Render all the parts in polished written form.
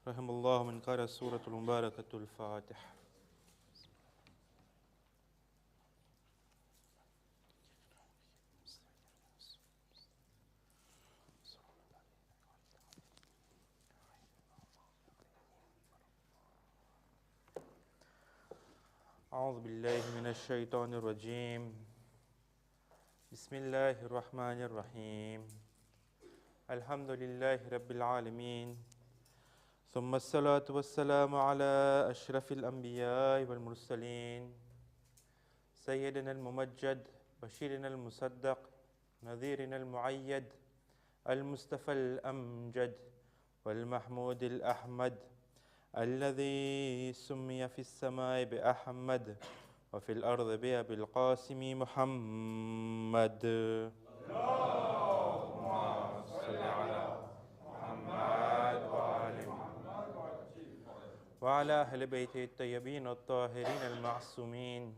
رحم الله من قرأ السورة المباركة الفاتحة. أعوذ بالله من الشيطان الرجيم. بسم الله الرحمن الرحيم. الحمد لله رب العالمين، ثم الصلاة والسلام على أشرف الأنبياء والمرسلين، سيدنا الممجد، بشيرنا المصدق، نذيرنا المعيد، المصطفى الأمجد، والمحمود الأحمد، الذي سمي في السماء بأحمد وفي الأرض بأبي القاسم محمد. اللهم صل على محمد وآل محمد وعلى أهل بيته الطيبين الطاهرين المعصومين،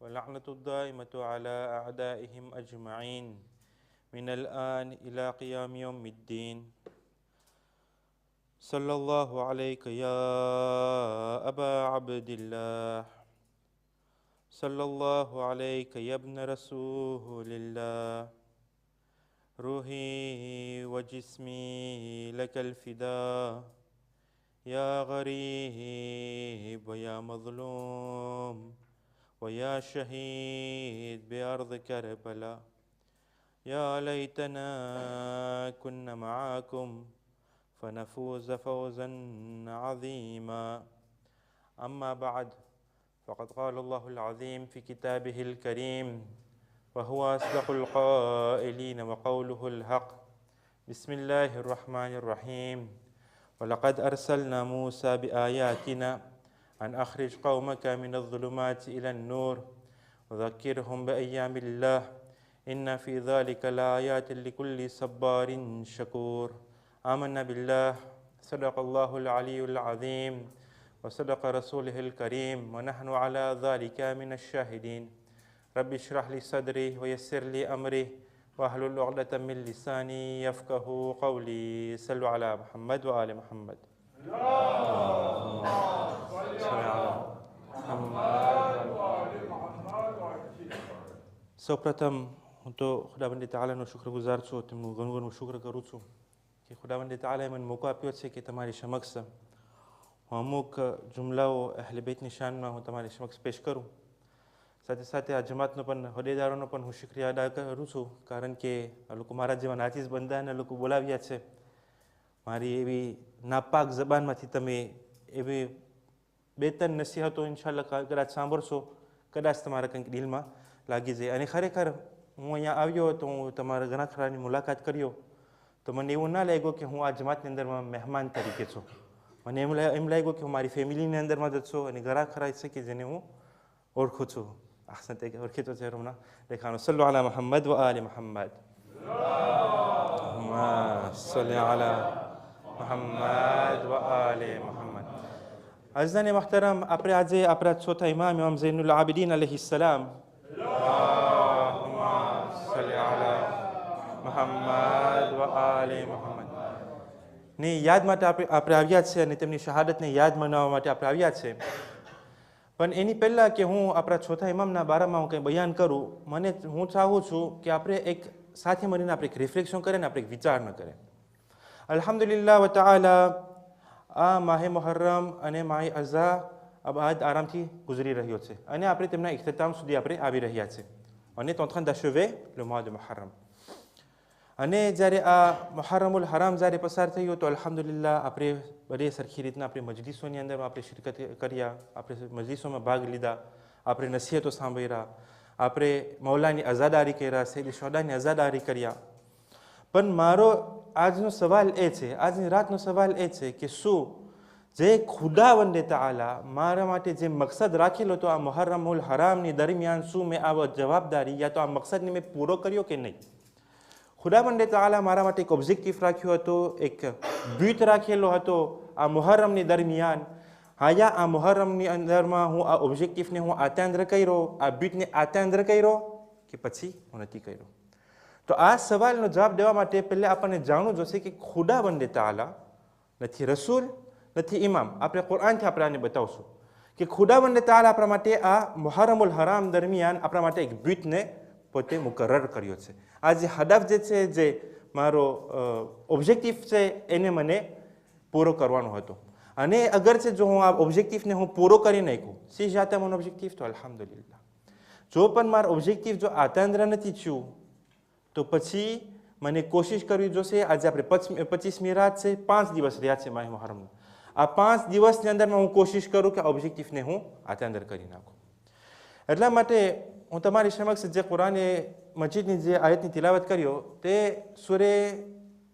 واللعنة الدائمة على أعدائهم أجمعين من الآن إلى قيام يوم الدين. صلى الله عليك يا أبا عبد الله، صلى الله عليك يا ابن رسول الله، روحي وجسمي لك الفداء، يا غريب ويا مظلوم ويا شهيد بأرض كربلاء، يا ليتنا كنا معاكم فنفوز فوزا عظيما. أما بعد، فقد قال الله العظيم في كتابه الكريم وهو أصدق القائلين وقوله الحق. بسم الله الرحمن الرحيم. ولقد أرسلنا موسى بآياتنا أن أخرج قومك من الظلمات إلى النور وذكرهم بأيام الله إن في ذلك لآيات لكل صبار شكور. آمنا بالله، صدق الله العلي العظيم وصدق رسوله الكريم ونحن على ذلك من الشاهدين. رب اشرح لي صدري ويسر لي أمري واحلل عقدة من لساني يفقه قولي. صلوا على محمد وآل محمد. اللهم صل على محمد وآل محمد. સૌપ્રથમ હું તો ખુદાવંદ તાલાનો શુક્રગુજાર છું, તેમનું ઘણું ઘણું શુક્ર કરું છું કે ખુદાવંદ તાલાએ મને મોકો આપ્યો છે કે તમારી સમક્ષ હું અમુક જુમલાઓ અહલે બેતની શાનમાં હું તમારી સમક્ષ પેશ કરું. સાથે સાથે આ જમાતનો પણ હોદ્દેદારોનો પણ હું શુક્રિયા અદા કરું છું, કારણ કે આ લોકો મારા જેવા નાચીસ બંધાને લોકો બોલાવ્યા છે. મારી એવી નાપાક જબાનમાંથી તમે એવી બે ત્રણ નસીહતો ઇન્શાલ્લાહ કદાચ સાંભળશો, કદાચ તમારા કંઈક દિલમાં લાગી જાય. અને ખરેખર હું અહીંયા આવ્યો તો હું તમારા ઘણા ખરાની મુલાકાત કર્યો તો મને એવું ના લાગ્યું કે હું આ જમાતની અંદરમાં મહેમાન તરીકે છું. મને એમ લાગ્યું કે હું મારી ફેમિલીની અંદરમાં જ છું અને ઘણા ખરા છે કે જેને હું ઓળખું છું. أحسنت أركيتو تيرونا لكانوا صلوا على محمد وآل محمد. اللهم صل على محمد وآل محمد. عزیزان محترم، આપણે આજે આપણા ચોથા ઇમામ ઝૈનુલ આબિદીન અલૈહિસ્સલામ اللهم صل على محمد وآل محمد ની યાદ માટે આપણે આવ્યા છે અને તેમની શહાદતને યાદ મનાવવા માટે આપણે આવ્યા છે. પણ એની પહેલાં કે હું આપણા ચોથા ઇમામના બારામાં હું કંઈ બયાન કરું, હું ચાહું છું કે આપણે એક સાથે મળીને આપણે એક રિફ્લેક્શન કરીએ ને આપણે એક વિચાર ન કરીએ. અલ્હમ્દુલિલ્લાહ વ તઆલા આ માહે મુહર્રમ અને માહે અઝા બાદ આરામથી ગુજરી રહ્યો છે અને આપણે તેમના ઇખ્તિતામ સુધી આપણે આવી રહ્યા છે. અને તો train d'achever le mois de Muharram. અને જ્યારે આ મુહર્રમુલ હરામ જ્યારે પસાર થયો તો અલ્હમ્દુલિલ્લાહ આપણે બધી સરખી રીતના આપણે મજલિસોની અંદર આપણે શિરકત કર્યા, આપણે મજલિસોમાં ભાગ લીધા, આપણે નસીહતો સાંભળ્યા, આપણે મૌલાની અઝાદારી કર્યા, સૈયદ શોદાની અઝાદારી કર્યા. પણ મારો આજનો સવાલ એ છે, આજની રાતનો સવાલ એ છે કે શું જે ખુદાવંદે તઆલા મારા માટે જે મકસદ રાખેલો હતો આ મુહર્રમુલ હરામની દરમિયાન, શું મેં આ જવાબદારી યા તો આ મકસદને મેં પૂરો કર્યો કે નહીં? ખુદાવંદે તઆલા મારા માટે એક ઓબ્જેક્ટિવ રાખ્યો હતો, એક બ્યુટ રાખેલો હતો આ મુહર્રમની દરમિયાન. હાયા આ મુહર્રમની અંદરમાં હું આ ઓબ્જેક્ટિવને હું આત્યાંદ્ર કર્યો, આ બ્યુટને આત્યાંદ્ર કર્યો કે પછી હું નથી કર્યો? તો આ સવાલનો જવાબ દેવા માટે પહેલાં આપણને જાણવું જોશે કે ખુદાવંદે તઆલા નથી રસૂલ, નથી ઇમામ. આપણે કુરાનથી આપણે આને બતાવશું કે ખુદાવંદ તાઆલા આપણા માટે આ મુહર્રમુલ હરામ દરમિયાન આપણા માટે એક બ્યુટને પોતે મુકરર કર્યો છે. આ જે હદફ જે છે, જે મારો ઓબ્જેક્ટિવ છે, એને મને પૂરો કરવાનો હતો. અને અગર છે જો હું આ ઓબ્જેક્ટિવને હું પૂરો કરી નાખ્યું, સી જાતે mon ઓબ્જેક્ટિવ, તો અલ્હમ્દુલિલ્લાહ. જો પણ મારું ઓબ્જેક્ટિવ જો આતાંદ્ર નથી થયું, તો પછી મને કોશિશ કરવી જોશે. આજે આપણે 25મી રાત છે, 5 દિવસ રહ્યા છે માહી મુહર્રમના. આ 5 દિવસની અંદરમાં હું કોશિશ કરું કે આ ઓબ્જેક્ટિવને હું આતાંદ્ર કરી નાખું. એટલા માટે હું તમારી સમક્ષ જે કુરાને મજીદની જે આયતની તિલાવત કર્યો તે સૂરે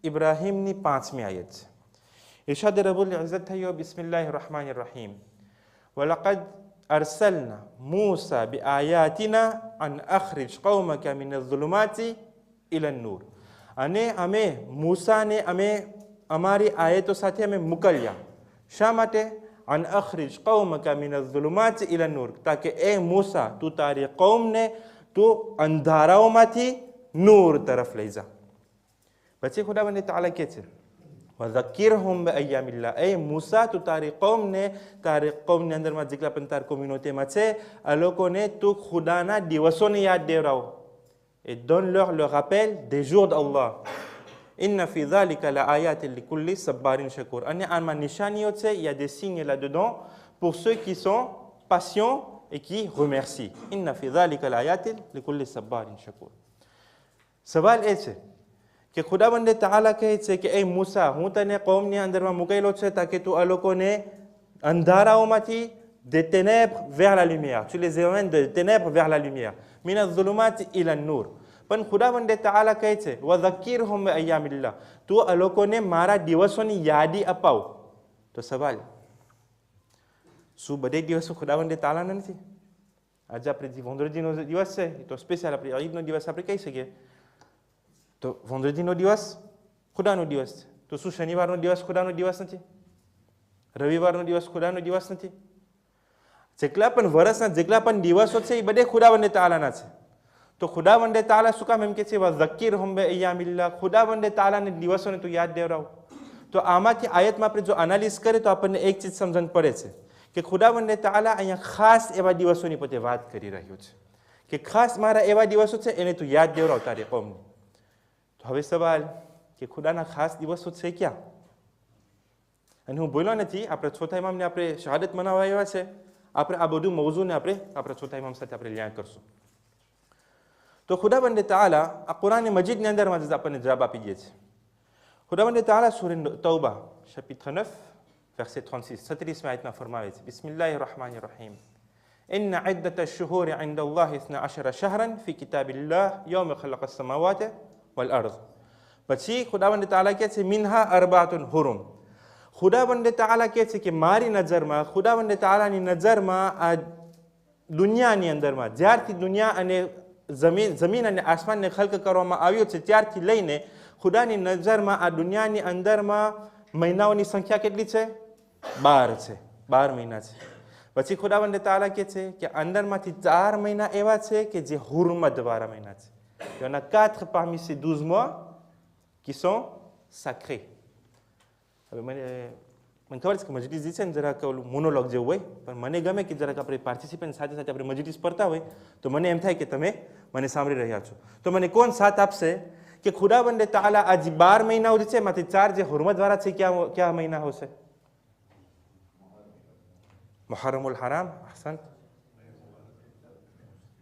ઇબ્રાહીમની 5મી આયત છે. ઇરશાદ રબ્બુલ ઇઝ્ઝત થયો, બિસ્મિલ્લાહિર રહમાનિર રહીમ, વલકદ અરસલના મૂસા બિઆયાતિના અન અખરિજ કૌમકા મિનઝ ઝુલુમાતિ ઇલન નૂર. અને અમે મૂસાને અમે અમારી આયતો સાથે અમે મોકલ્યા. શા માટે? અન અખરિજ કૌમકા મિનઝ ઝુલુમાતિ ઇલન નૂર, તાકે એ મૂસા તું તારી કૌમને તું અંધારાઓમાંથી નૂર તરફ લઈ જા. પછી ખુદાવંદ તાઆલા કહે છે, વઝક્કિરહુમ બિઅય્યામિલ્લાહ, એ મૂસા તું તારી કૌમની અંદરમાં જેટલા પણ તારી કોમ્યુનિટીમાં છે આ લોકોને તું ખુદાના દિવસોને યાદ દેવડાવો. Et donne-leur le rappel des jours d'Allah. Inna fi dhalika la ayatin li kulli sabbarin shakur. અને આમાં નિશાનીઓ છે, il y a des signes là-dedans pour ceux qui sont patients et qui remercient. Inna fi dhalika la ayatin li kulli sabbarin shakur. સવાલ એ છે કે ખુદાવંદ તાઆલા કહે છે કે એ મૂસા, હું તને કૌમની અંદરમાં મૂકેલો છે તાકે તું આ લોકોને અંધારાઓમાંથી des ténèbres vers la lumière, tu les emmènes des ténèbres vers la lumière, min az-zulumati ila an-nur. પણ ખુદાવંદ તાઆલા કહે છે, વઝક્કિરહુમ બિઅય્યામિલ્લાહ, તું આ લોકોને મારા દિવસોની યાદી અપાવ. તો સવાલ, શું બધે દિવસો ખુદાવંદ તાઆલાના નથી? આજે આપણે જે વંદરજીનો દિવસ છે તો સ્પેશિયલ આપણે ઈદનો દિવસ આપણે કહી શકીએ. તો વંદરજીનો દિવસ ખુદાનો દિવસ છે. તો શું શનિવારનો દિવસ ખુદાનો દિવસ નથી? રવિવારનો દિવસ ખુદાનો દિવસ નથી? જેટલા પણ વર્ષના જેટલા પણ દિવસો છે એ બધે ખુદાવંદ તાઆલાના છે. તો ખુદાવંદ તાઆલા શું કામ એમ કે છે વઝક્કિરહુમ બિઅય્યામિલ્લાહ, ખુદાવંદ તાઆલાને દિવસોને તું યાદ દેવડાવ. તો આમાંથી આયતમાં આપણે જો એનાલિસિસ કરીએ તો આપણને એક ચીજ સમજણ પડે છે કે ખુદાવંદ તાઆલા અહીંયા ખાસ એવા દિવસોની પોતે વાત કરી રહ્યો છે કે ખાસ મારા એવા દિવસો છે એને તું યાદ દેવડાવ તારી કૌમને. તો હવે સવાલ કે ખુદાના ખાસ દિવસો છે ક્યાં? અને હું બોલ્યો નથી, આપણે ચોથા ઇમામને આપણે શહાદત મનાવવા આવ્યા છે. આપણે આ બધું મૌઝૂને આપણે આપણા ચોથા ઇમામ સાથે આપણે લ્યા કરશું. તો ખુદાવંદ તાઆલા આ કુરાન મજીદની અંદરમાં જ આપણને જવાબ આપી દે છે. ખુદાવંદ તાઆલા સૂરે તૌબા chapitre 9 verset 36 36મી આયતમાં ફરમાવે છે, બિસ્મિલ્લાહિર રહમાનિર રહીમ, ઇન્ના ઇદ્દતશ શુહૂરી ઇન્દલ્લાહિ 12 શહરાન ફી કિતાબિલ્લાહ યૌમ ખલaqas સમાવાતિ વલ અર્દ. પછી ખુદાવંદ તાઆલા કહે છે, મિનહા અરબાતુન હુરુમ. ખુદાવંદ તાઆલા કહે છે કે મારી નજરમાં, ખુદાવંદ તાઆલાની નજરમાં આ દુનિયાની અંદરમાં જ્યારથી દુનિયા અને જમીન અને આસમાનને ખલ્ક કરવામાં આવ્યો છે ત્યારથી લઈને ખુદાની નજરમાં આ દુનિયાની અંદરમાં મહિનાઓની સંખ્યા કેટલી છે? 12 છે. 12 મહિના છે. પછી ખુદાવંદ તાઆલા કહે છે કે અંદરમાંથી 4 મહિના એવા છે કે જે હુરમતવાળા મહિના છે. Il y en a 4 parmi ces 12 mois qui sont sacrés. હવે મને ખબર છે કે મજલિસ જે છે ને જરાક ઓલું મોનોલોગ જેવું હોય, પણ મને ગમે કે જરાક આપણે પાર્ટિસિપન્ટ સાથે સાથે આપણે મજલિસ પડતા હોય તો મને એમ થાય કે તમે મને સાંભળી રહ્યા છો. તો મને કોણ સાથ આપશે કે ખુદાવંદ તાઆલા આ જે 12 મહિનાઓ જે છે એમાંથી 4 જે હુરમતવાળા છે કયા મહિના હશે? મુહર્રમુલ હરામ, અહસન.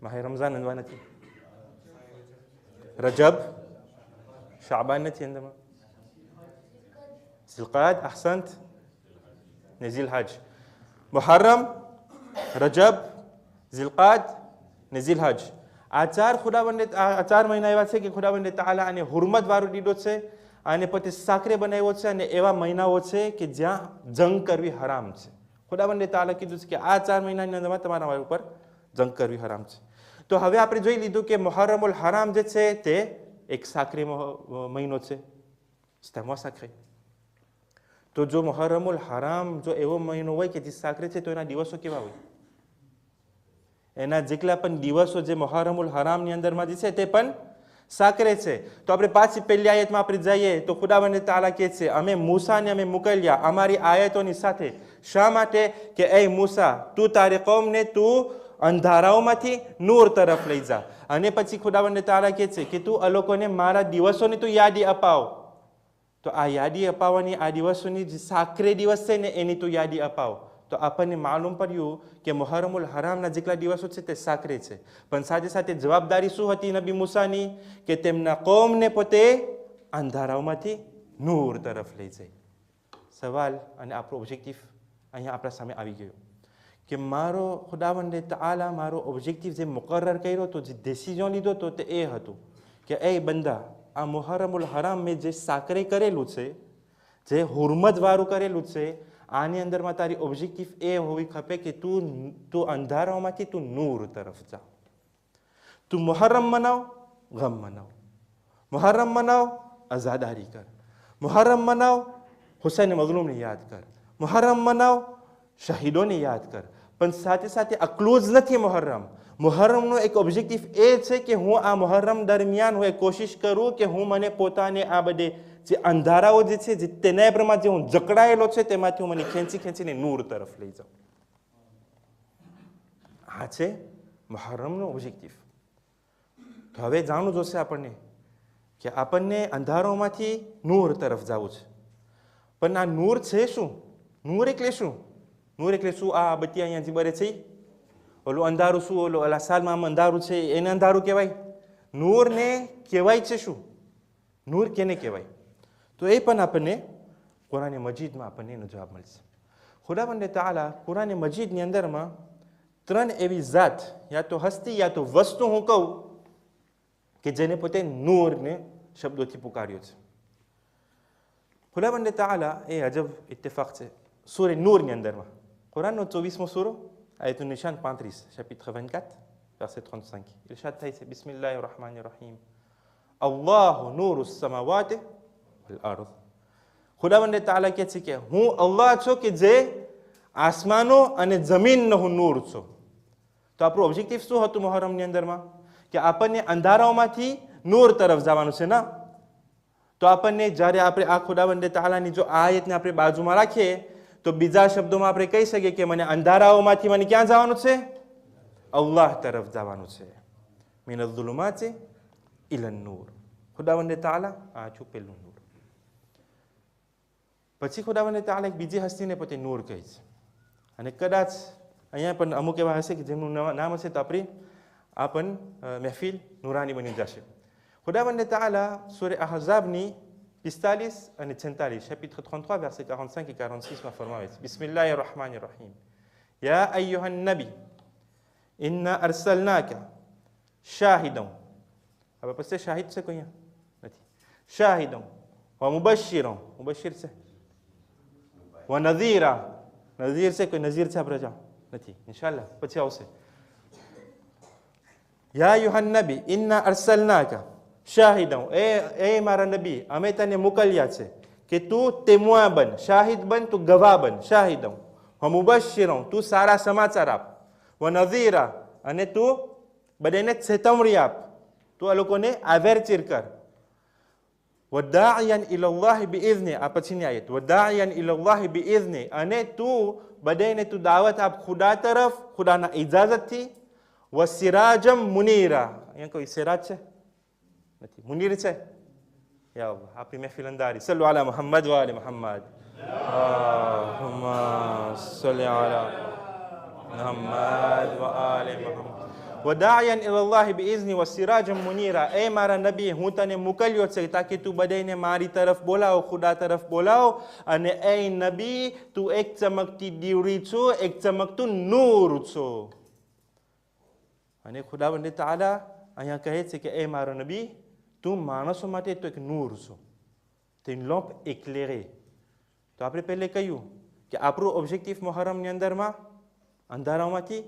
માહે રમઝાન અંદવા નથી, રજબ, શાબાન નથી અંદરમાં, ઝિલકાદ, અહસંત, ને ઝિલહજ. મુહર્રમ, રજબ, ઝિલકાદ ને ઝિલહજ, આ 4 ખુદાવંદ આ 4 મહિના એવા છે કે ખુદાવંદ તાઆલા આને હુરમત વાળો દીધો છે, આને પોતે સાકરે બનાવ્યો છે, અને એવા મહિનાઓ છે કે જ્યાં જંગ કરવી હરામ છે. ખુદાવંદ તાઆલા કીધું છે કે આ 4 મહિનાની અંદરમાં તમારા ઉપર જંગ કરવી હરામ છે. તો હવે આપણે જોઈ લીધું કે મુહર્રમુલ હરામ જે છે તે એક સાકરી મહિનો છે, સ્તમો સાકરી. તો જો મુહર્રમુલ હરામ જો એવો મહિનો હોય કે જે સાકરી છે તો એના દિવસો કેવા હોય? એના જેટલા પણ દિવસો જે મુહર્રમુલ હરામની અંદરમાં જે છે તે પણ સાકરે છે. તો આપણે પાછી પહેલી આયતમાં આપણે જઈએ તો ખુદાવંદ તાલા કહે છે અમે મૂસાને અમે મોકલ્યા અમારી આયતોની સાથે. શા માટે? કે એ મૂસા તું તારી કૌમને તું અંધારાઓમાંથી નૂર તરફ લઈ જા. અને પછી ખુદાવંદ તાલા કહે છે કે તું આ લોકોને મારા દિવસોની તું યાદી અપાવ. તો આ યાદી અપાવવાની આ દિવસોની જે સાકરે દિવસ છે ને એની તું યાદી અપાવ. તો આપણને માલુમ પડ્યું કે મુહર્રમુલ હરામના જેટલા દિવસો છે તે સાકરે છે. પણ સાથે સાથે જવાબદારી શું હતી નબી મૂસાની? કે તેમના કોમને પોતે અંધારાઓમાંથી નૂર તરફ લઈ જાય. સવાલ અને આપણો ઓબ્જેક્ટિવ અહીંયા આપણા સામે આવી ગયો કે મારો ખુદાવંદે તઆલા મારો ઓબ્જેક્ટિવ જે મુકર્રર કર્યો હતો, જે ડિસિઝન લીધો હતો તે એ હતું કે એ બંદા આ મુહર્રમુલ હરામ મેં જે સાકરે કરેલું છે, જે હુરમતવાળું કરેલું છે, આની અંદરમાં તારી ઓબ્જેક્ટિવ એ હોવી ખપે કે તું અંધારાઓમાંથી તું નૂર તરફ જા. તું મુહર્રમ મનાવ, ગમ મનાવ. મુહર્રમ મનાવ, આઝાદારી કર. મુહર્રમ મનાવ, હુસૈન મઝલૂમને યાદ કર. મુહર્રમ મનાવ, શહીદોને યાદ કર. પણ સાથે સાથે આટલું જ નથી મુહર્રમ. મુહર્રમનો એક ઓબ્જેક્ટિવ એ છે કે હું આ મુહર્રમ દરમિયાન હું એ કોશિશ કરું કે હું મને પોતાને આ બધે જે અંધારાઓ જે છે જે તેના પ્રમાણે જે હું જકડાયેલો છે તેમાંથી હું મને ખેંચીને નૂર તરફ લઈ જાઉં. આ છે મુહર્રમનો ઓબ્જેક્ટિવ. તો હવે જાણવું જોશે આપણને કે આપણને અંધારાઓમાંથી નૂર તરફ જવું છે. પણ આ નૂર છે શું? નૂર એટલે શું? નૂર એટલે શું? આ બત્તી અહીંયા જે બરે છે ઓલું અંધારું શું? ઓલું અલા સાલમાં અંધારું છે એને અંધારું કહેવાય? નૂરને કહેવાય છે શું? નૂર કેને કહેવાય? તો એ પણ આપણને કુરાન મજીદમાં આપણને એનો જવાબ મળશે. ખુદાવંદ તઆલા કુરાન મજીદની અંદરમાં 3 એવી જાત, યા તો હસ્તી યા તો વસ્તુ હું કહું કે જેને પોતે નૂરને શબ્દોથી પુકાર્યો છે. ખુદાવંદ તઆલા એ અજબ ઇત્તફાક છે. સૂરે નૂરની અંદરમાં કુરાનનો 24મો સૂરો આયતુન નિશાન 35 chapitre 24 verset 35 ઇરશાદ થાય છે બિસ્મિલ્લાહિર રહમાનિર રહીમ અલ્લાહુ નૂરુસ સમાવાતિ વલ અર્દ. ખુદાવંદ તઆલા કહે છે કે હું અલ્લાહ છું કે જે આસમાનો અને જમીનનો હું નૂર છું. તો આપણું ઓબ્જેક્ટિવ શું હતું મુહર્રમની અંદરમાં? કે આપણને અંધારાઓમાંથી નૂર તરફ જવાનું છે ને. તો આપણને જ્યારે આપણે આ ખુદાવંદ તઆલાની જો આ આયતને આપણે બાજુમાં રાખીએ તો બીજા શબ્દોમાં આપણે કહી શકીએ કે મને અંધારાઓમાંથી મને ક્યાં જવાનું છે? અલ્લાહ તરફ જવાનું છે. મિનઝ ઝુલુમાતિ ઇલન નૂર. ખુદાવંદ તઆલા આ છું પહેલું નૂર. પછી ખુદાવંદ તઆલા એક બીજી હસ્તીને પોતે નૂર કહે છે. અને કદાચ અહીંયા પણ અમુક એવા હશે કે જેમનું નામ હશે તો આપણી આ પણ મહેફિલ નૂરાની બની જશે. ખુદાવંદ તઆલા સૂરે અહઝાબની 45 અને 46 chapitre 33 verset 45 et 46 માં ફરમાવે છે બિસ્મિલ્લાહિર રહમાનિર રહીમ યા અય્યુહન નબી ઇન્ના અરસલનાકા શાહિદન. હવે પછી શાહિદ છે કોઈ નથી. શાહિદન વ મુબશ્શિરન, મુબશ્શિર છે. વ નઝીરા, નઝીર છે કોઈ? નઝીર છે આપણે નથી, ઇન્શાઅલ્લાહ પછી આવશે. યા અય્યુહન નબી ઇન્ના અરસલનાકા શાહિદન, એ મારા નબી અમે તને મોકલ્યા છે કે તું તેમુઆ બન, શાહિદ બન, તું ગવાહ બન. શાહિદન વ મુબશ્શિરન, તું સારા સમાચાર આપ. વ નઝીરા, અને તું બધાને ચેતવણી આપ. તું આ લોકોને આવેરચીર કર. વદાઇયન ઇલલ્લાહ બિઇઝની, આ પછીની આયત. વદાઇયન ઇલલ્લાહ બિઇઝની, અને તું બધાને તું દાવત આપ ખુદા તરફ, ખુદાના ઇજાઝતથી. વસિરાજમ મુનીરા, અહીંયા કોઈ સિરાજ છે નથી, મુનીર છે. યા અલ્લાહ આપણી મહેફિલ અંદારી. સલ્લુ અલા મુહમ્મદ વ આલી મુહમ્મદ. અલ્લાહુમ્મા સલ્લી અલા મુહમ્મદ વ આલી મુહમ્મદ. વદાઇયન ઇલલ્લાહ બિઇઝની વસિરાજમ મુનીરા. એ મારા નબી હું તને મોકલ્યો છે તાકી તું બધાને મારી તરફ બોલાવો, ખુદા તરફ બોલાવો. અને એ નબી તું એક ચમકતી દીવડી છો, એક ચમકતું નૂર છો. અને ખુદાવંદ તઆલા અહીંયા કહે છે કે એ મારો નબી તું માણસો માટે તો એક નૂર છો, તે લોપ એક્લેરે. તો આપણે પહેલે કહ્યું કે આપણું ઓબ્જેક્ટિવ મુહર્રમની અંદરમાં અંધારાઓમાંથી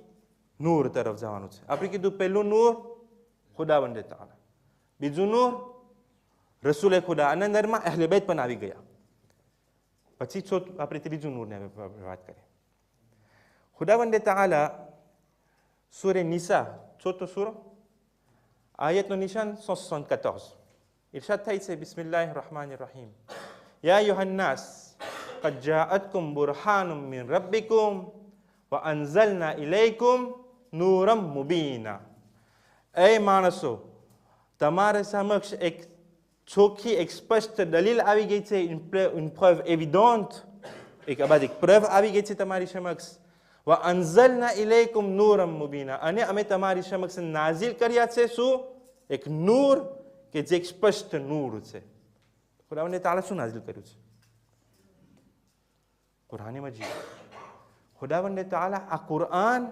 નૂર તરફ જવાનું છે. આપણે કીધું પહેલું નૂર ખુદાવંદ તઆલા, બીજું નૂર રસૂલે ખુદા, અને અંદરમાં અહલે બેત પણ આવી ગયા. પછી આપણે ત્રીજું નૂરની વાત કરીએ. ખુદાવંદ તઆલા સૂરે નિસા 4 સૂરો આયતનું નિશાન 174. ઇરશાદ થાય છે બિસ્મિલ્લાહિર રહમાનિર રહીમ. યા યુહન્નાસ قد جاءتكم برهان من ربكم وأنزلنا إليكم نورا مبينا. એ માણસો, તમારા સમક્ષ એક ચોખ્ખી એક સ્પષ્ટ દલીલ આવી ગઈ છે, une preuve évidente, એક preuve આવી ગઈ છે તમારી સમક્ષ. وأنزلنا إليكم نورا مبينا, અને અમે તમારી સમક્ષ નાઝિલ કર્યા છે શું? એક નૂર કે જે એક સ્પષ્ટ નૂર છે. ખુદાવંદે તાઆલા શું નાઝિલ કર્યું છે? કુરાન મજીદ. ખુદાવંદે તાઆલા આ કુરાન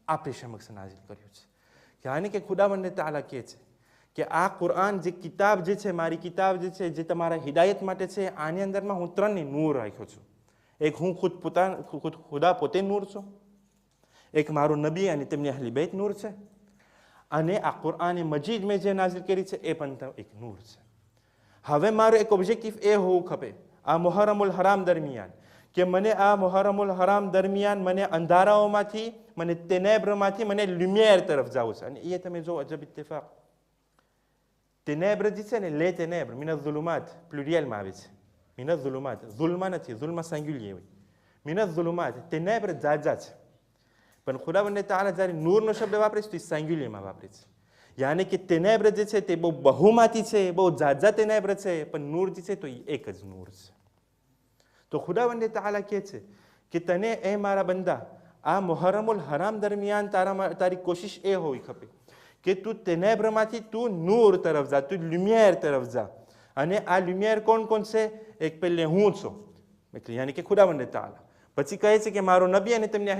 આપણી સમક્ષ નાઝિલ કર્યું છે. યાની કે ખુદાવંદે તાઆલા કહે છે કે આ કુરાન જે કિતાબ જે છે, મારી કિતાબ જે છે, જે તમારા હિદાયત માટે છે, આની અંદરમાં હું 3 નૂર રાખ્યો છું. એક હું ખુદા પોતે નૂર છું, એક મારો નબી અને તેમની અહલી બેત નૂર છે, અને આ કુરાન મજીદ મેં જે નાઝિલ કરી છે એ પણ એક નૂર છે. હવે મારો એક ઓબ્જેક્ટિવ એ હોવું ખપે આ મુહર્રમુલ હરામ દરમિયાન કે મને આ મુહર્રમુલ હરામ દરમિયાન મને અંધારાઓમાંથી, મને તેનેબ્રમાંથી મને લ્યુમિયર તરફ જવું છે. અને એ તમે જો અજબ ઇત્તેફાક, તેનેબ્ર જે છે ને, લે તેનેબ્ર મિનઝ ઝુલુમાત પ્લુરિયલમાં આવે છે. મિનઝ ઝુલુમાત, ઝુલ્મા નથી, ઝુલ્મા સિંગ્યુલર હોય. મિનઝ ઝુલુમાત તેનેબ્ર જાજા છે, પણ ખુદાવંદે તાઆલા જ્યારે નૂરનો શબ્દ વાપરે છે તો એ સિંગ્યુલરમાં વાપરે છે. યાની કે તેનેબ્ર જે છે તે બહુ બહુમાંથી છે, બહુ જાજા તેનેબ્ર છે, પણ નૂર જે છે તો એ એક જ નૂર છે. તો ખુદાવંદે તાઆલા કહે છે કે તને એ મારા બંદા આ મુહર્રમુલ હરામ દરમિયાન તારી કોશિશ એ હોવી ખપે કે તું તેનેબ્રમાંથી તું નૂર તરફ જા, તું લ્યુમિયર તરફ જા. અને આ લ્યુમિયર કોણ કોણ છે? એક પહેલે હું છું, યાની કે ખુદાવંદે તાઆલા. પછી કહે છે કે મારો નબી અને તેમની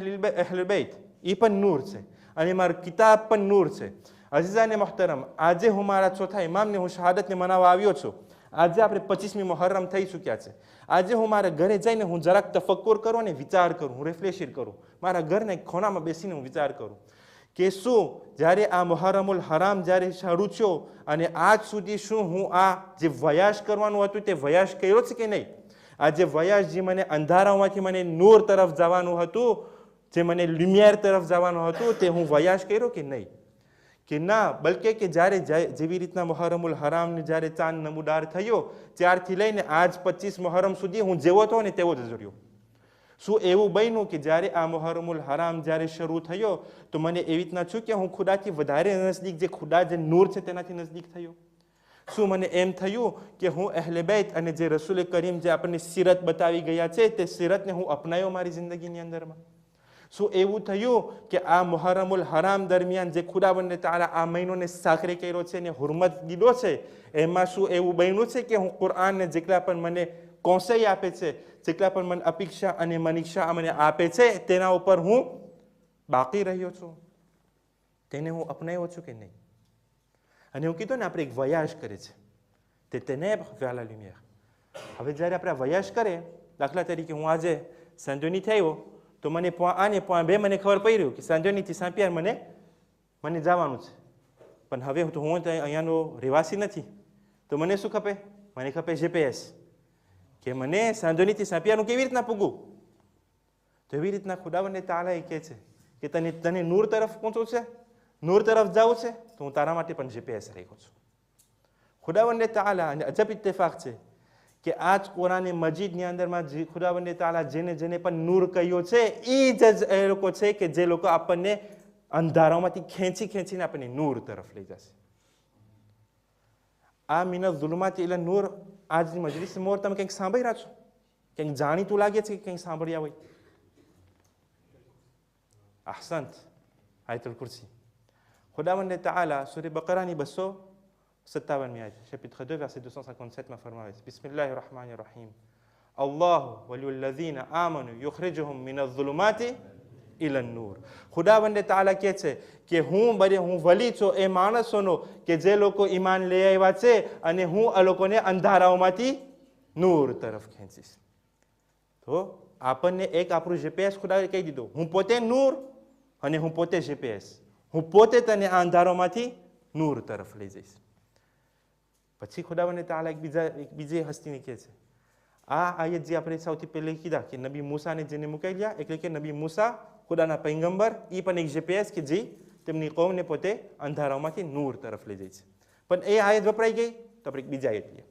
અહલે બેત એ પણ નૂર છે, અને મારો કિતાબ પણ નૂર છે. અઝીઝાને મુહતરમ, આજે હું મારા ચોથા ઇમામને હું શહાદતને મનાવવા આવ્યો છું. આજે આપણે 25મી મુહર્રમ થઈ ચૂક્યા છે. આજે હું મારા ઘરે જઈને હું જરાક તફક્કુર કરું અને વિચાર કરું, હું રિફ્લેશર કરું, મારા ઘરના એક ખૂણામાં બેસીને હું વિચાર કરું કે શું જ્યારે આ મુહર્રમુલ હરામ જ્યારે શરૂ થયો અને આજ સુધી શું હું આ જે વયાસ કરવાનું હતું તે વયાસ કર્યો છે કે નહીં? આ જે વયાસ જે મને અંધારાઓમાંથી મને નૂર તરફ જવાનું હતું, જે મને લ્યુમિયર તરફ જવાનું હતું, તે હું વયાસ કર્યો કે નહીં? કે ના, બલકે કે જ્યારે જેવી રીતના મુહર્રમુલ હરામને જ્યારે ચાંદ નમૂદાર થયો ત્યારથી લઈને આજ 25 મુહર્રમ સુધી હું જેવો હતો ને તેવો જ રહ્યો. શું એવું બન્યું કે જ્યારે આ મુહર્રમુલ હરામ જ્યારે શરૂ થયો તો મને એવી રીતના છું કે હું ખુદાથી વધારે નજદીક, જે ખુદા જે નૂર છે તેનાથી નજદીક થયો? શું મને એમ થયું કે હું અહલે બેત અને જે રસૂલ કરીમ જે આપણને સીરત બતાવી ગયા છે તે સીરતને હું અપનાયો મારી જિંદગીની અંદરમાં? શું એવું થયું કે આ મુહર્રમુલ હરામ દરમિયાન જે ખુદાવંદે તાઆલા આ મહિનોને સાખરે કર્યો છે ને હુરમત દીધો છે, એમાં શું એવું બન્યું છે કે હું કુરાનને જેટલા પણ મને કોન્સેય આપે છે, જેટલા પણ મને અપેક્ષા અને મનીક્ષા મને આપે છે, તેના ઉપર હું બાકી રહ્યો છું? તેને હું અપનાવ્યો છું કે નહીં? અને હું કીધું ને આપણે એક વયાસ કરે છે, તે તેનેબ્ર vers la lumière. હવે જ્યારે આપણે વયાસ કરે, દાખલા તરીકે હું આજે સાંજોની થયો તો મને point 1 ને point 2 મને ખબર પડી રહ્યું કે સાંજોનીથી સાંપિયાર મને જવાનું છે, પણ હવે હું અહીંયાનો રહેવાસી નથી, તો મને શું ખપે? મને ખપે GPS, કે મને સાંજોનીથી સાંપિયારનું કેવી રીતના પૂગવું? તો એવી રીતના ખુદાવંદે તાઆલા એ કહે છે કે તને નૂર તરફ પહોંચવું છે, નૂર તરફ જવું છે, તો હું તારા માટે પણ GPS રાખ્યો છું. ખુદાવંદે તાઆલા, અને અજબ ઇત્તેફાક છે કે આજ કુરાન મજીદની અંદરમાં ખુદાવંદે તાઆલા જેને પણ નૂર કહ્યો છે એ જ એ લોકો છે કે જે લોકો આપણને અંધારામાંથી ખેંચીને આપણને નૂર તરફ લઈ જશે. આ મિનઝ ઝુલુમાત ઇલા નૂર આજની મજલિસ મોર તમે કંઈક સાંભળી રહ્યા છો? કંઈક જાણીતું લાગે છે કે કંઈક સાંભળ્યા હોય? અહસંત. આયતુલ કુરસી. ખુદાવંદે તાઆલા સૂરે બકરાની 257મી આયત chapitre 2 verset 257 માં ફરમાવે છે, બિસ્મિલ્લાહિર રહમાનિર રહીમ, અલ્લાહુ વલિયુલ લઝીના આમનુ યુખરિજુહુમ મિનઝ ઝુલુમાતિ ઇલન નૂર. ખુદાવંદે તાઆલા કહે છે કે હું વલી છું એ માણસોનો કે જે લોકો ઈમાન લઈ આવ્યા છે, અને હું આ લોકોને અંધારાઓમાંથી નૂર તરફ ખેંચીશ. તો આપણને એક આપણું GPS ખુદાએ કહી દીધું, હું પોતે નૂર અને હું પોતે GPS, હું પોતે તને આ અંધારાઓમાંથી નૂર તરફ લઈ જઈશ. પછી ખુદાવંદે તાઆલા એક બીજી હસ્તીને કહે છે, આ આયત જે આપણે સૌથી પહેલા કીધા કે નબી મૂસાને જેને મુકાઈ ગયા, એટલે કે નબી મૂસા ખુદાના પૈગંબર, એ પણ એક GPS કે જે તેમની કૌમને પોતે અંધારામાંથી નૂર તરફ લઈ જાય છે. પણ એ આયત વપરાઈ ગઈ તો આપણે બીજા આયત લઈએ.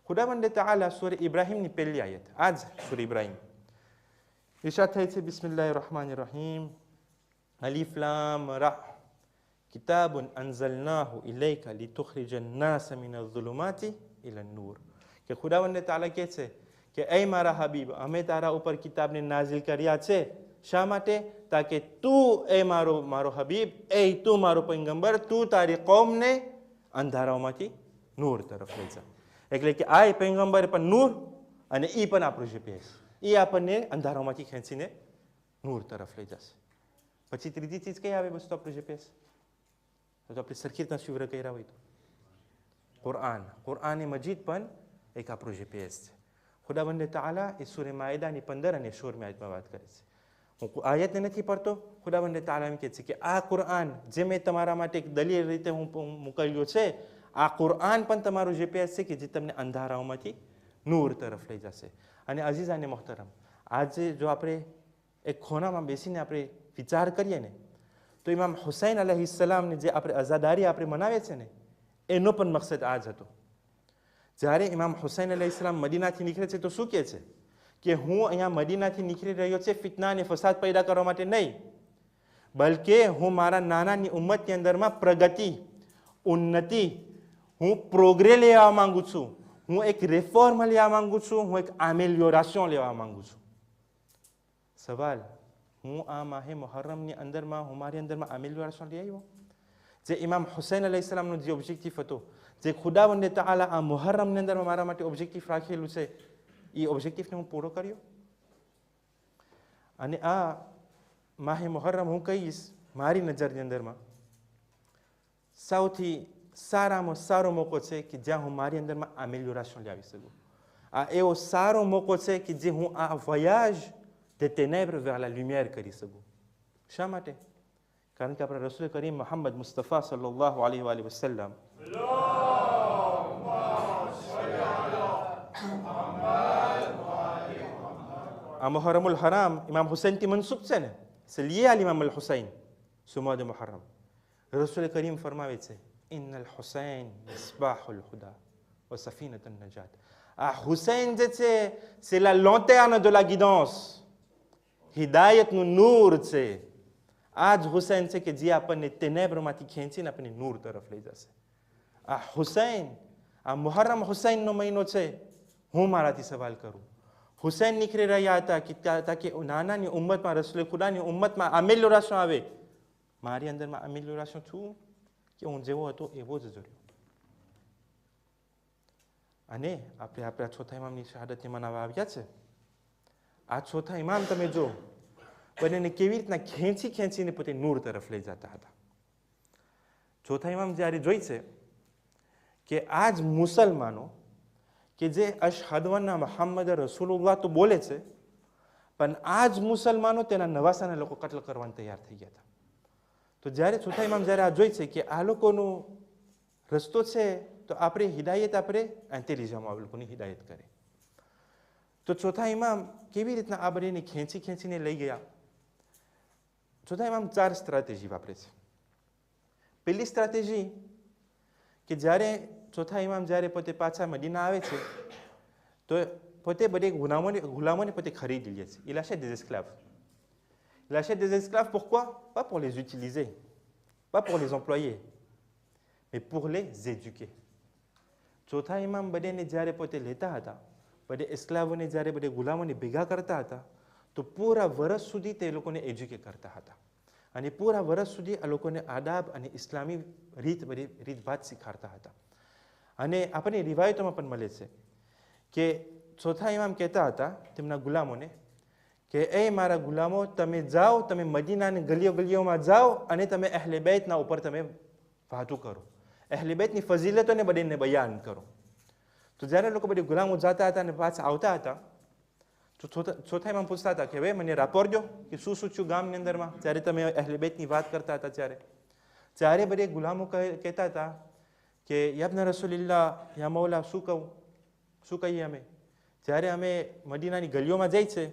ખુદાવંદ તઆલા સૂરા ઇબ્રાહીમની પહેલી આયત, આ જ સૂરા ઇબ્રાહીમ ઇરશાદ થાય છે, બિસ્મિલ્લાહિર રહેમાનિર રહીમ, અલીફ લામ રા, કિતાબુન અંઝલનાહુ ઇલૈકા લિતુખરિજન નાસ મિનઝ ઝુલુમાતિ ઇલન નૂર. કે ખુદાવંદ તઆલા કહે છે કે એ મારા હબીબ, અમે તારા ઉપર કિતાબને નાઝિલ કર્યા છે. શા માટે? તાકે તું, એ મારો હબીબ, એ તું મારો પૈગંબર, તું તારી કૌમને અંધારાઓમાંથી નૂર તરફ લઈ જા. એટલે કે આ પૈગંબર પણ નૂર અને એ પણ આપણું જીપીએસ, એ આપણને અંધારાઓમાંથી ખેંચીને નૂર તરફ લઈ જશે. પછી ત્રીજી ચીજ કઈ આવે બસ? તો આપણું જીપીએસ, તો આપણે સરખી રીતના શિવર કર્યા હોય તો કુરઆન, કુરઆન મજીદ પણ એક આપણું જીપીએસ છે. ખુદાવંદ તઆલા એ સૂરે માઇદાની 15 અને 16મી આયતમાં વાત કરે છે. હું આયતને નથી પડતો, ખુદાવંદ તઆલા એમ કહે છે કે આ કુરઆન જે મેં તમારા માટે એક દલીલ રીતે હું મોકલ્યો છે, આ કુરઆન પણ તમારું જીપીએસ છે કે જે તમને અંધારાઓમાંથી નૂર તરફ લઈ જશે. અને અઝીઝ અને મોહતરમ, આજે જો આપણે એક ખોનામાં બેસીને આપણે વિચાર કરીએ ને, તો ઇમામ હુસૈન અલૈહિસ્સલામની જે આપણે અઝાદારી આપણે મનાવીએ છીએ ને, એનો પણ મકસદ આ જ હતો. જ્યારે ઇમામ હુસૈન અલૈહિસ્સલામ મદીનાથી નીકળે છે તો શું કહે છે કે હું અહીંયા મદીનાથી નીકળી રહ્યો છે ફિતના અને ફસાદ પેદા કરવા માટે નહીં, બલકે હું મારા નાનાની ઉમ્મતની અંદરમાં પ્રગતિ, ઉન્નતિ, હું પ્રોગ્રેસ લેવા માંગુ છું, હું એક રિફોર્મ લેવા માંગુ છું, હું એક આમેલિયોરેશન લેવા માંગુ છું. સવાલ, હું આ માહે મુહર્રમની અંદરમાં હું મારી અંદરમાં આમેલિયોરેશન લઈ આવ્યો? જે ઇમામ હુસૈન અલૈહિસ્સલામનો જે ઓબ્જેક્ટિવ હતો, જે ખુદાવંદ તઆલા આ મુહર્રમની અંદર મારા માટે ઓબ્જેક્ટિવ રાખેલું છે, એ ઓબ્જેક્ટિવને હું પૂરો કર્યો? અને આ માહે મુહર્રમ હું કહીશ મારી નજરની અંદરમાં સૌથી સારામાં સારો મોકો છે કે જ્યાં હું મારી અંદરમાં આમેલિયોરેશન લાવી શકું. આ એવો સારો મોકો છે કે જે હું આ વયાજ તે ténèbres vers la lumière કરી શકું. શા માટે? કારણ કે આપણા રસૂલ કરીમ મોહમ્મદ મુસ્તફા સલ્લલ્લાહુ અલૈહિ વસલ્લમ આ મુહર્રમુલ હરામ ઇમામ હુસૈનથી મનસૂબ છે ને, c'est lié à l'imam al-Hussein, ce mois de Muharram. Rasool Karim ફરમાવે છે, ઇન્નલ હુસૈન મિસ્બાહુલ હુદા વ સફીનતુન નજાત. આ હુસૈન જે છે c'est la lanterne de la guidance, હિદાયતનું નૂર છે. આ જ હુસૈન છે કે જે આપણને ténèbresમાંથી ખેંચીને આપણને નૂર તરફ લઈ જશે. આ હુસૈન, આ મુહર્રમ હુસૈનનો મહિનો છે. હું મારાથી સવાલ કરું, હુસૈન નીકળી રહ્યા હતા કે તાકે નાનાની ઉમ્મતમાં, રસૂલ ખુદાની ઉમ્મતમાં આમેલિયોરેશન આવે. મારી અંદરમાં આમેલિયોરેશન છું કે હું જેવો હતો એવો જ રહ્યો? અને આપણે આપણા ચોથા ઇમામની શહાદતને મનાવવા આવ્યા છે. આ ચોથા ઇમામ તમે જો બંનેને કેવી રીતના ખેંચીને પોતે નૂર તરફ લઈ જતા હતા. ચોથા ઇમામ જ્યારે જોઈ છે કે આ જ મુસલમાનો કે જે અશહદુ અન્ના મુહમ્મદ રસૂલુલ્લાહ તો બોલે છે, પણ આ જ મુસલમાનો તેના નવાસાના લોકો કત્લ કરવાને તૈયાર થઈ ગયા હતા. તો જ્યારે ચોથા ઇમામ જ્યારે આ જોઈ છે કે આ લોકોનો રસ્તો છે, તો આપણે હિદાયત, આપણે ઇન્ટેલિજન્સમાં આ લોકોની હિદાયત કરે. તો ચોથા ઇમામ કેવી રીતના આ બંનેને ખેંચીને લઈ ગયા? ચોથા ઇમામ 4 સ્ટ્રેટેજી વાપરે છે. પહેલી સ્ટ્રેટેજી કે જ્યારે ચોથા ઇમામ જ્યારે પોતે પાછા મદીના આવે છે તો પોતે બધે ગુલામોને પોતે ખરીદી લે છે. Il achète des esclaves. Il achète des esclaves pourquoi? Pas pour les utiliser, pas pour les employer, mais pour les éduquer. ચોથા ઇમામ બધેને જ્યારે પોતે લેતા હતા, બધે એસ્ક્લાવોને જ્યારે બધે ગુલામોને ભેગા કરતા હતા, તો પૂરા વર્ષ સુધી તે લોકોને એજ્યુકેટ કરતા હતા. અને પૂરા વર્ષ સુધી આ લોકોને આદાબ અને ઇસ્લામી રીતભાત શીખાડતા હતા. અને આપણને રિવાયતોમાં પણ મળે છે કે ચોથા ઇમામ કહેતા હતા તેમના ગુલામોને કે એ મારા ગુલામો, તમે જાઓ, તમે મદીનાની ગલીઓમાં જાઓ અને તમે અહલે બેતના ઉપર તમે વાતો કરો, અહલે બેતની ફઝીલતોને બધાને બયાન કરો. તો જ્યારે લોકો બધી ગુલામો જતા હતા અને પાછા આવતા હતા, તો ચોથા ઇમામ પૂછતા હતા કે હવે મને રાપોર દો કે શું થયું ગામની અંદરમાં, જ્યારે તમે અહલે બેતની વાત કરતા હતા. ત્યારે બધે ગુલામો કહેતા હતા કે યબ્ન રસૂલિલ્લાહ, યા મૌલા, શું કહું, શું કહીએ અમે? જ્યારે અમે મદીનાની ગલીઓમાં જઈએ છે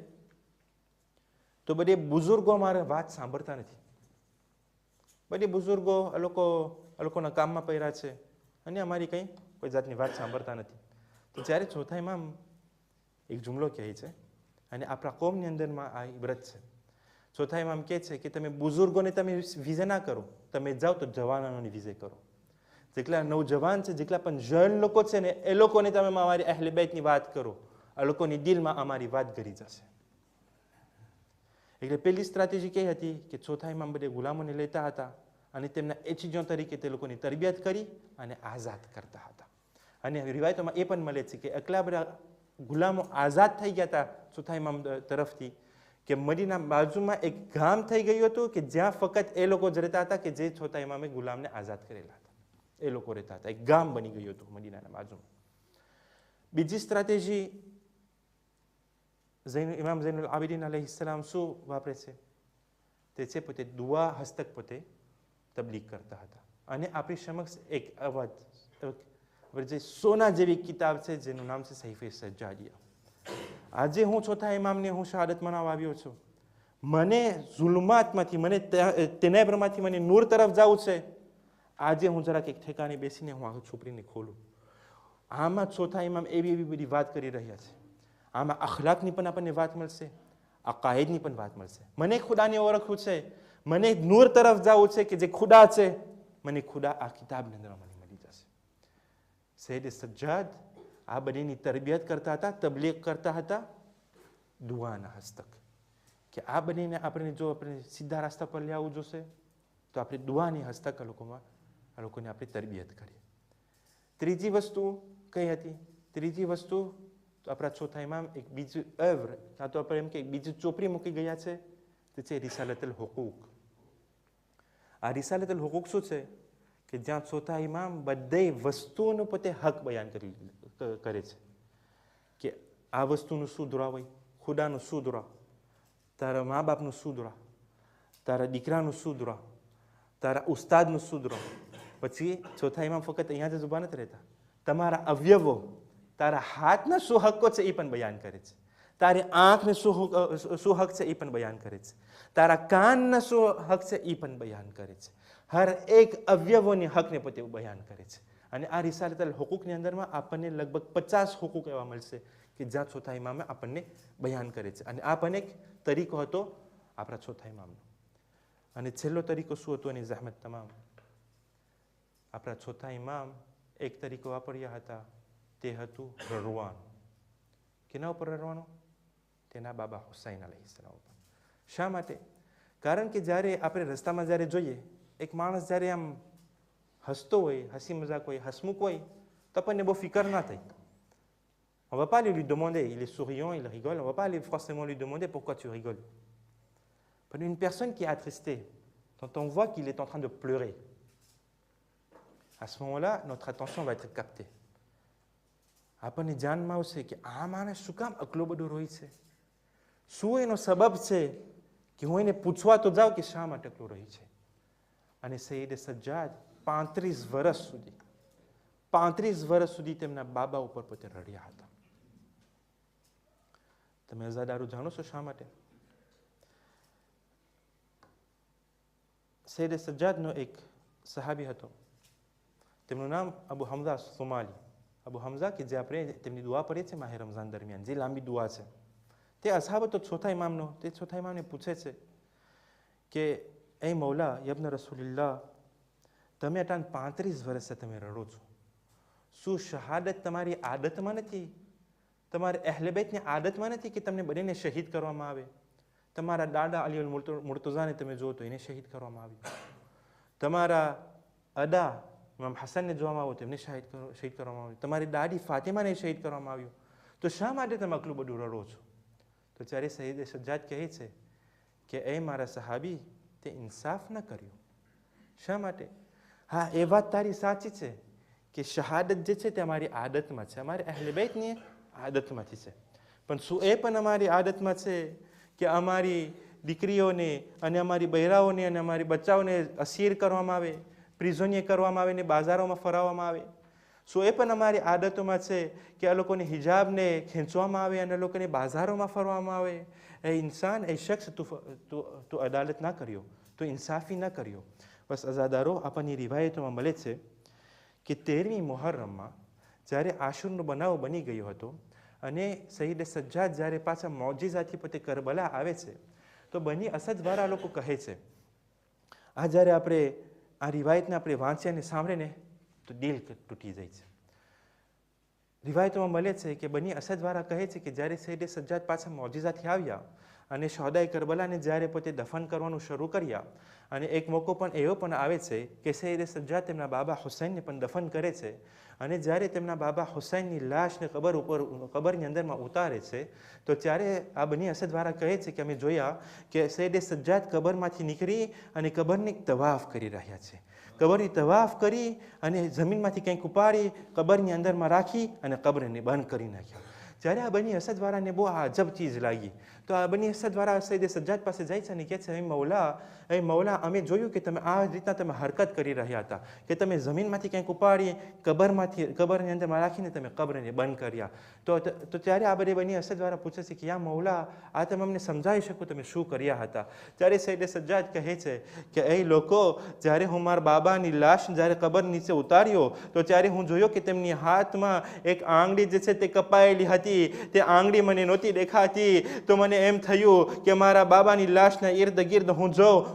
તો બધે બુઝુર્ગો અમારે વાત સાંભળતા નથી, બધી બુઝુર્ગો આ લોકોના કામમાં પડ્યા છે અને અમારી કંઈ કોઈ જાતની વાત સાંભળતા નથી. તો જ્યારે ચોથા ઇમામ એક જુમલો કહે છે અને આપણા કોમની અંદરમાં આ ઇબરત છે. ચોથા ઇમામ કહે છે કે તમે બુઝુર્ગોને તમે વિઝે ના કરો, તમે જાઓ તો જવાનોની વિઝે કરો. જેટલા નવજવાન છે, જેટલા પણ જન લોકો છે ને, એ લોકોને તમે અમારી અહેલે બેતની વાત કરો, આ લોકોની દિલમાં અમારી વાત ગરી જશે. એટલે પહેલી સ્ટ્રેટેજી કઈ હતી કે ચોથા ઇમામ બધે ગુલામોને લેતા હતા અને તેમના એચીજો તરીકે તે લોકોની તરબિયત કરી અને આઝાદ કરતા હતા. અને રિવાયતોમાં એ પણ મળે છે કે એટલા બધા ગુલામો આઝાદ થઈ ગયા હતા ચોથા ઇમામ તરફથી કે મદીના બાજુમાં એક ગામ થઈ ગયું હતું કે જ્યાં ફક્ત એ લોકો જ રહેતા હતા કે જે ચોથા ઇમામે ગુલામને આઝાદ કરેલા હતા. એ લોકો રહેતા હતા. એક ગામ બની ગયું હતું મદીનાના બાજુમાં. બીજી સ્ટ્રેટેજી ઇમામ ઝૈનુલ આબિદીન અલૈહિસ્સલામ શું વાપરે છે? તે છે પોતે દુઆ હસ્તક પોતે તબલીગ કરતા હતા. અને આપણી સમક્ષ એક અવાજ જે સોના જેવી કિતાબ છે જેનું નામ છે સહીફે સજ્જાદિયા. આજે હું ચોથા ઇમામને હું શહાદત મનાવવા આવ્યો છું. મને ઝુલ્માતમાંથી, મને તેનેબ્રમાંથી મને નૂર તરફ જવું છે. આજે હું જરાક એક ઠેકાણે બેસીને હું આખું છોપરીને ખોલું. આમાં ચોથા ઇમામ એવી બધી વાત કરી રહ્યા છે. આમાં અખલાકની પણ આપણને વાત મળશે, અકાયદની પણ વાત મળશે. મને ખુદાને ઓળખવું છે, મને નૂર તરફ જવું છે કે જે ખુદા છે. મને ખુદા આ કિતાબની અંદર મને મળી જશે. સૈયદ સજ્જાદ આ બધીની તરબિયત કરતા હતા, તબલીગ કરતા હતા દુઆના હસ્તક. કે આ બધીને આપણે જો આપણે સીધા રસ્તા પર લઈ આવવું જોશે તો આપણે દુઆની હસ્તક આ લોકોને આપણે તરબિયત કરીએ. ત્રીજી વસ્તુ કઈ હતી? ત્રીજી વસ્તુ તો આપણા ચોથા ઇમામ એક બીજું કાં તો આપણે એમ કે બીજું ચોપડી મૂકી ગયા છે, તે છે રિસાલતુલ હુકૂક. આ રિસાલતુલ હુકૂક શું છે કે જ્યાં ચોથા ઇમામ બધી વસ્તુઓનું પોતે હક બયાન કરે છે કે આ વસ્તુનું શું દુરા હોય, ખુદાનું શું દુરા, તારા મા બાપનું શું દુરા, તારા દીકરાનું શું દુરા, તારા ઉસ્તાદનું શું દુરા. પછી ચોથા ઇમામ ફક્ત અહીંયા જ ઊભા નથી રહેતા, તમારા અવયવો, તારા હાથના શું હક્કો છે એ પણ બયાન કરે છે, તારી આંખને શું હક છે એ પણ બયાન કરે છે, તારા કાનના શું હક છે એ પણ બયાન કરે છે. હર એક અવયવોની હકને પોતે બયાન કરે છે. અને આ રિસાલતુલ હુકૂકની અંદરમાં આપણને લગભગ 50 હુકૂક એવા મળશે કે જ્યાં ચોથા ઇમામે આપણને બયાન કરે છે. અને આ પણ એક તરીકો હતો આપણા ચોથા ઇમામનો. અને છેલ્લો તરીકો શું હતો એની zahmat તમામ? આપણા ચોથા ઇમામ એક તરીકો વાપર્યા હતા, તે હતું રડવાનું. કેના ઉપર રડવાનું? તેના બાબા હુસૈન અલૈહિસ્સલામ ઉપર. શા માટે? કારણ કે જ્યારે આપણે રસ્તામાં જ્યારે જોઈએ એક માણસ જ્યારે આમ હસતો હોય, હસી મજાક હોય, હસમુખ હોય, તો આપણને બહુ ફિકર ના થાય. On ne va pas lui demander, il est souriant, il rigole, on ne va pas forcément lui demander pourquoi tu rigoles. Pour une personne qui est attristée, quand on voit qu'il est en train de pleurer, à ce moment-là, notre attention va être captée. આપણને ધ્યાનમાં આવશે કે આ માણસ શું કામ આટલો બધો રોય છે, શું એનો સબબ છે કે હું એને પૂછવા તો જાઉં કે શા માટે આટલો રોય છે. અને સૈયદ સજ્જાદ 35 વર્ષ સુધી તેમના બાબા ઉપર પોતે રડ્યા હતા. તમે અઝાદારો જાણો છો શા માટે? સૈયદ સજ્જાદનો એક સહાબી હતો, તેમનું નામ અબુ હમઝા સુમાલી. અબુ હમઝા કે જે આપણે તેમની દુઆ પઢીએ છીએ માહે રમઝાન દરમિયાન, જે લાંબી દુઆ છે, તે અસહાબ હતો ચોથા ઇમામનો. તે ચોથા ઇમામને પૂછે છે કે એ મૌલા યબ્ન રસૂલિલ્લાહ, તમે અટાણ 35 વર્ષે તમે રડો છો, શું શહાદત તમારી આદતમાં નથી, તમારે અહેલે બેતની આદતમાં નથી કે તમને બંનેને શહીદ કરવામાં આવે? તમારા દાદા અલી મુર્તઝાને તમે જુઓ તો એને શહીદ કરવામાં આવ્યું, તમારા અદા ઇમામ હસનને જોવામાં આવો તેમને શહીદ કરવામાં આવ્યું, તમારી દાદી ફાતિમાને શહીદ કરવામાં આવ્યું, તો શા માટે તમે આટલું બધું રડો છો? તો ત્યારે સૈયદ સજ્જાદ કહે છે કે એ મારા સહાબી, તે ઇન્સાફ ન કર્યું. શા માટે? હા, એ વાત તારી સાચી છે કે શહાદત જે છે તે અમારી આદતમાં છે, અમારી અહેલે બેતની આદતમાંથી છે, પણ શું એ પણ અમારી આદતમાં છે કે અમારી દીકરીઓને અને અમારી બહેરાઓને અને અમારી બચ્ચાઓને અસીર કરવામાં આવે, પ્રિઝોનિયર કરવામાં આવે ને બાજારોમાં ફરાવવામાં આવે? શું એ પણ અમારી આદતોમાં છે કે આ લોકોને હિજાબને ખેંચવામાં આવે અને લોકોને બાજારોમાં ફરવામાં આવે? એ ઇન્સાન, એ શખ્સ, તું અદાલત ના કર્યો, તું ઇન્સાફી ના કર્યો. બસ અઝાદારો, આપણને રિવાયતોમાં મળે છે કે 13મી મુહર્રમમાં જ્યારે આશુરનો બનાવ બની ગયો હતો અને શહીદ સજ્જાદ જ્યારે પાછા મોજીઝાથી પોતે કરબલા આવે છે, તો બની અસદવાળા લોકો કહે છે, આ જ્યારે આપણે આ રિવાયતને આપણે વાંચીએ અને સાંભળીને તો દિલ તૂટી જાય છે. રિવાયતોમાં મળે છે કે બની અસદવાળા કહે છે કે જ્યારે શહીદ સજ્જાદ પાછા મોજીઝાથી આવ્યા અને શહોદાએ કરબલાને જ્યારે પોતે દફન કરવાનું શરૂ કર્યા, અને એક મોકો પણ એવો પણ આવે છે કે શહીદ સજ્જાદ તેમના બાબા હુસૈનને પણ દફન કરે છે, અને જ્યારે તેમના બાબા હુસૈનની લાશને કબરની અંદરમાં ઉતારે છે, તો ત્યારે આ બની અસદવાળા કહે છે કે અમે જોયા કે શહીદ સજ્જાદ કબરમાંથી નીકળી અને કબરની તવાફ કરી રહ્યા છે. કબરની તવાફ કરી અને જમીનમાંથી કંઈક ઉપાડી કબરની અંદરમાં રાખી અને કબરને બંધ કરી નાખ્યા. જ્યારે આ બની અસદવાળાને બહુ અજબ ચીજ લાગી, તો આ બની અસદવાળા શહીદ સજ્જાદ પાસે જાય છે અને કહે છે, એ મૌલા, અમે જોયું કે તમે આ રીતના તમે હરકત કરી રહ્યા હતા કે તમે જમીનમાંથી કંઈક ઉપાડી કબરની અંદરમાં રાખીને તમે કબરને બંધ કર્યા. તો ત્યારે આ બની અસદવાળા પૂછે છે કે યા મૌલા, આ તમે અમને સમજાવી શકો તમે શું કર્યા હતા? ત્યારે શહીદ સજ્જાદ કહે છે કે એ લોકો, જ્યારે હું મારા બાબાની લાશ જ્યારે કબર નીચે ઉતાર્યો તો ત્યારે હું જોયો કે તેમની હાથમાં એક આંગળી જે છે તે કપાયેલી હતી. તે આંગળી મને નહોતી દેખાતી, તો મને એમ થયું કે મારા બાબાની લાશના ઇર્દ ગિર્દ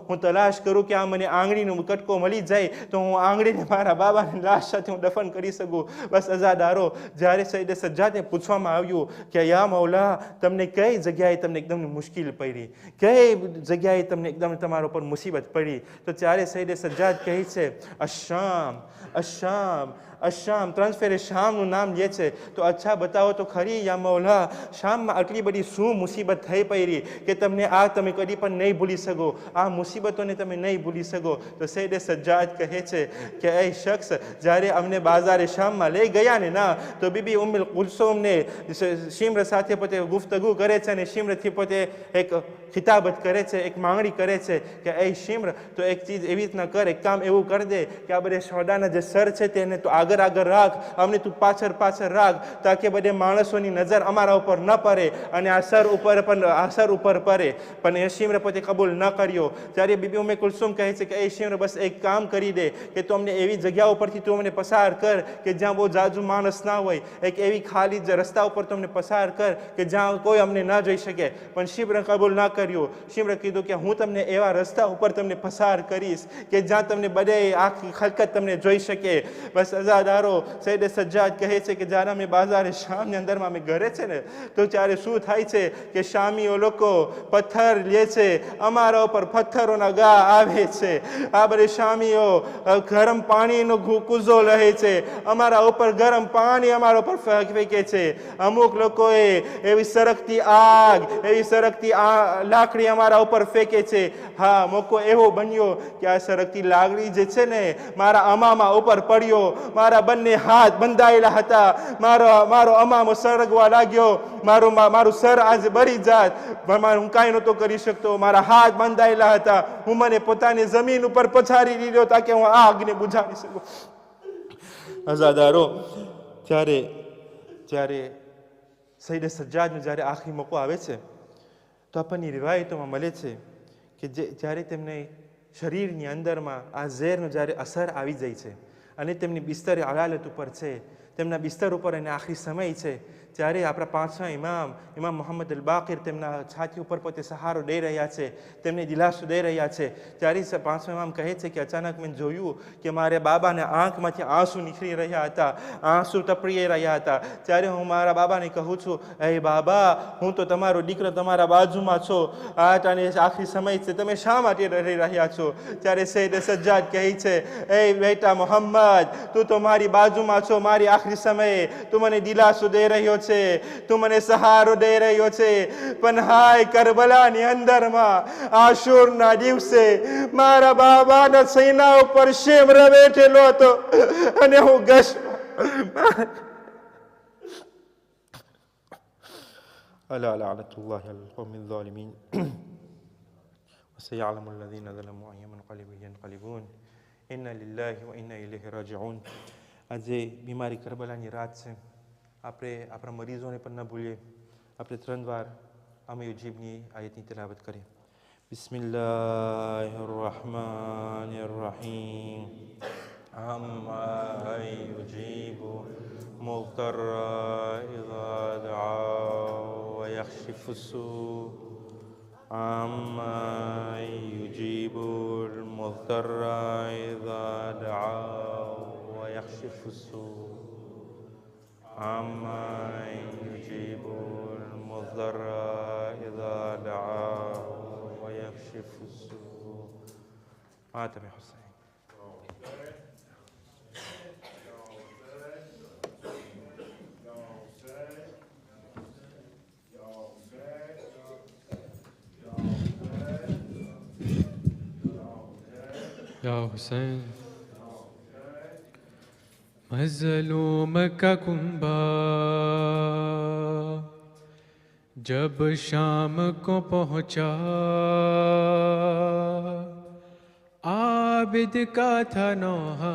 હું તલાશ કરું કે આ મને આંગળીનો કટકો મળી જાય તો હું આંગળીને મારા બાબાની લાશ સાથે હું દફન કરી શકું. બસ અઝાદારો, જ્યારે શહીદ સજ્જાદને પૂછવામાં આવ્યું કે યા મૌલા, તમને કઈ જગ્યાએ તમને એકદમ મુશ્કેલ પડી, કઈ જગ્યાએ તમને એકદમ તમારા ઉપર મુસીબત પડી, તો ત્યારે શહીદ સજ્જાદ કહે છે અશામ અશામ અશામ, 3 ફેરે શામનું નામ લે છે. તો અચ્છા બતાવો તો ખરી યા મૌલા, શામમાં આટલી બધી શું મુસીબત થઈ પડી કે તમે કદી પણ નહીં ભૂલી શકો, આ મુસીબતોને તમે નહીં ભૂલી શકો? તો શહીદ સજ્જાદ કહે છે કે એ શખ્સ જ્યારે અમને બાજારે શામમાં લઈ ગયા ને ના, તો બીબી ઉમ્મુલ કુલસુમને શિમ્ર સાથે પોતે ગુફ્તગુ કરે છે અને શિમ્રથી પોતે એક ખિતાબત કરે છે, એક માંગણી કરે છે કે એ શિમ્ર, તો એક ચીજ એવી રીતના કર, એક કામ એવું કરી દે કે આ બધે શહોદાના જે સર છે તેને તો આગળ રાખ, અમને તું પાછળ રાખ, તાકે બધે માણસોની નજર અમારા ઉપર ન પડે અને આ સર ઉપર પડે. પણ એ શિમ્ર પોતે કબૂલ ન કર્યો. ત્યારે બીબી ઉમ્મે કુલસુમ કહે છે કે એ શિમ્ર, બસ એક કામ કરી દે કે તું અમને એવી જગ્યા ઉપરથી તું અમને પસાર કર કે જ્યાં બહુ જાજુ માણસ ના હોય, એક એવી ખાલી રસ્તા ઉપર તું અમને પસાર કર કે જ્યાં કોઈ અમને ના જોઈ શકે. પણ શિમ્ર કબૂલ ના કર્યું. શિમ્ર કીધું કે હું તમને એવા રસ્તા ઉપર તમને પસાર કરીશ કે જ્યાં તમને બધે આખી ખલકત તમને જોઈ શકે. બસ અઝાદારો, શહીદ સજ્જાદ કહે છે કે જ્યારે અમે બાજારે શામની અંદરમાં અમે ઘરે છે ને, તો ત્યારે શું થાય છે કે શામીઓ લોકો પથ્થર લે છે, અમારા ઉપર પથ્થરોના ગા આવે છે. આ બધે શામીઓ ગરમ પાણીનો કૂઝો રહે છે, અમારા ઉપર ગરમ પાણી અમારા ઉપર ફેંકે છે. અમુક લોકોએ એવી સરકતી લાકડી અમારા ઉપર ફેંકે છે. હા, મોકો એવો બન્યો કે આ સરકતી લાકડી જે છે ને મારા અમામા ઉપર પડ્યો, મારા બંને હાથ બંધાયેલા હતા, મારો અમામો સરગવા લાગ્યો, મારું સર આજે બળી જાત, હું કાંઈ નહોતો કરી શકતો, મારા હાથ બંધાયેલા હતા, હું મને પોતાની જમીન ઉપર પછાડી દીધો તાકે હું આગને બુઝાવી શકું. અઝાદારો, જ્યારે શહીદ સજ્જાદનો જ્યારે આખરી મોકો આવે છે, તો આપણની રિવાયતોમાં મળે છે કે જ્યારે તેમને શરીરની અંદરમાં આ ઝેરનો જ્યારે અસર આવી જાય છે અને તેમની બિસ્તર અદાલત ઉપર છે, તેમના બિસ્તર ઉપર એને આખરી સમય છે, ત્યારે આપણા પાંચમા ઇમામ મોહમ્મદ અલ બાકિર તેમના છાતી ઉપર પોતે સહારો દઈ રહ્યા છે, તેમને દિલાસો દઈ રહ્યા છે. ત્યારે પાંચમા ઇમામ કહે છે કે અચાનક મેં જોયું કે મારે બાબાને આંખમાંથી આંસુ નીકળી રહ્યા હતા, આંસુ ટપરી રહ્યા હતા. ત્યારે હું મારા બાબાને કહું છું, એ બાબા, હું તો તમારો દીકરો તમારા બાજુમાં છો, આખરી સમય છે, તમે શા માટે રહી રહ્યા છો? ત્યારે શહીદ સજ્જાદ કહે છે, એ બેટા મોહમ્મદ, તું તો મારી બાજુમાં છો, મારી આખરી સમયે તું મને દિલાસો દઈ રહ્યો છે, તું મને સહારો દઈ રહ્યો છે, પણ હાય કરબલાની અંદરમાં આશુરના દિવસે મારા બાબાના સૈના ઉપર શિમ્ર બેઠેલો હતો અને હું અલા લઅનતુલ્લાહિ અલલ કૌમિઝ ઝાલિમીન વસયઅલમુ અલ્લઝીના ઝલમુ અય્યમ મુન્કલિબિન યન્કલિબૂન ઇન્ના લિલ્લાહિ વ ઇન્ના ઇલૈહિ રાજિઉન. આજે બીમારી કરબલાની રાત છે. આપણે આપણા મરીઝોને પણ ન ભૂલીએ. આપણે 3 વાર અમે યુજીબની આયતની તિલાવત કરીએ. बिस्मिल्लाहिर रहमानिर रहीम अम्मा युजीबु मुज़्तर्रा इज़ा दअा व यक्शिफुस सू عما يجيب المضطر إذا دعاه ويكشف السوء عما يجيب المضطر إذا دعاه ويكشف السوء آتم يا حسين या हुसैन मज़लूम का कुंबा जब शाम को पहुँचा आबिद का था नौहा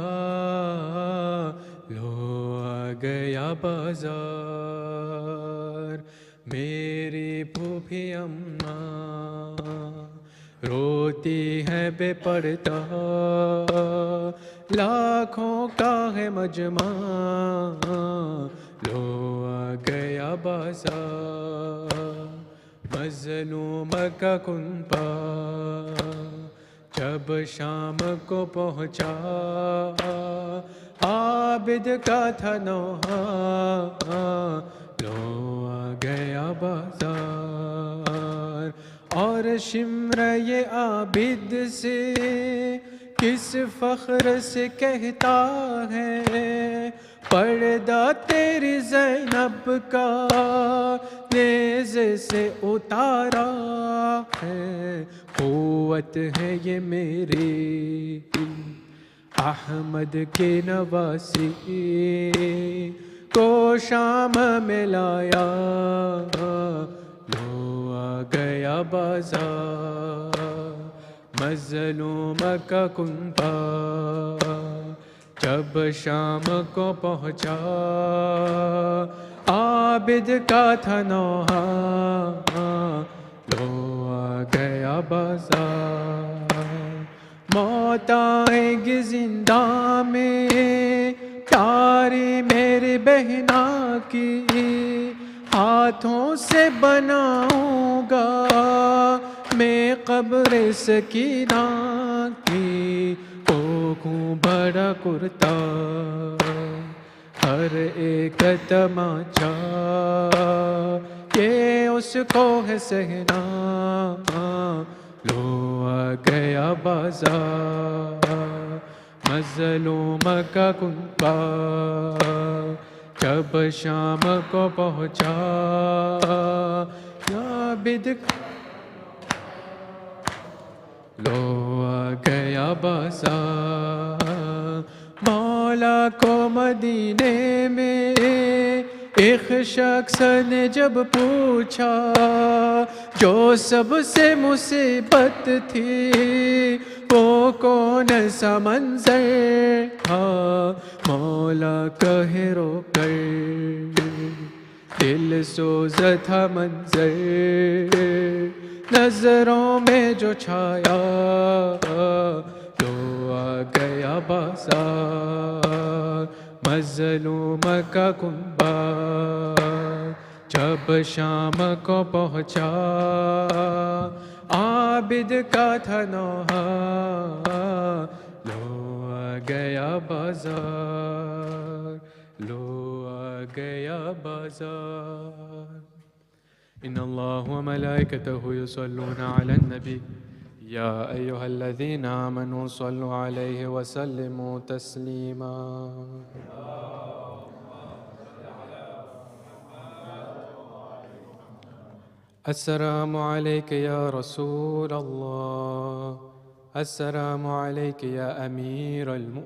लो आ गया बाजार मेरी फूफी अम्मा रोती है बेपरदा लाखों का है मजमा लो आ गया बाजार मज़लूम का कुंबा जब शाम को पहुँचा आबिद का था नौहा लो आ गया बाजार और शिम्र ये आबिद से किस फ़ख्र से कहता है पर्दा तेरी ज़ैनब का नेज़े से उतारा है क़ुव्वत है ये मेरी अहमद के नवासी को शाम में लाया लो आ गया बाजार मज़लूम का कुंबा जब शाम को पहुँचा आबिद का था नौहा लो आ गया बाजार मौत आएगी जिंदा में तारी मेरी बहना की हाथों से बनाऊंगा मैं कब्र सकीना की ओखूं बड़ा कुर्ता हर एक तमाचा ये उसको है सहना लो आ गया बाजार मज़लूम का कुंबा जब शाम को पहुँचा आबिद लो आ गया बाजार मौला को मदीने में एक शख्स ने जब पूछा जो सबसे मुसीबत थी वो कौन सा मंजर था मौला कहे रो कर दिल सोज़ था मंजर नजरों में जो छाया लो आ गया बाजार मज़लूम का कुंबा जब शाम को पहुँचा आबिद का था नौहा लो आ गया बाजार लो आ गया बाजार إن الله وملائكته يصلون على النبي يا أيها الذين آمنوا صلوا عليه وسلموا تسليما السلام عليك يا رسول الله السلام عليك يا أمير المؤمنين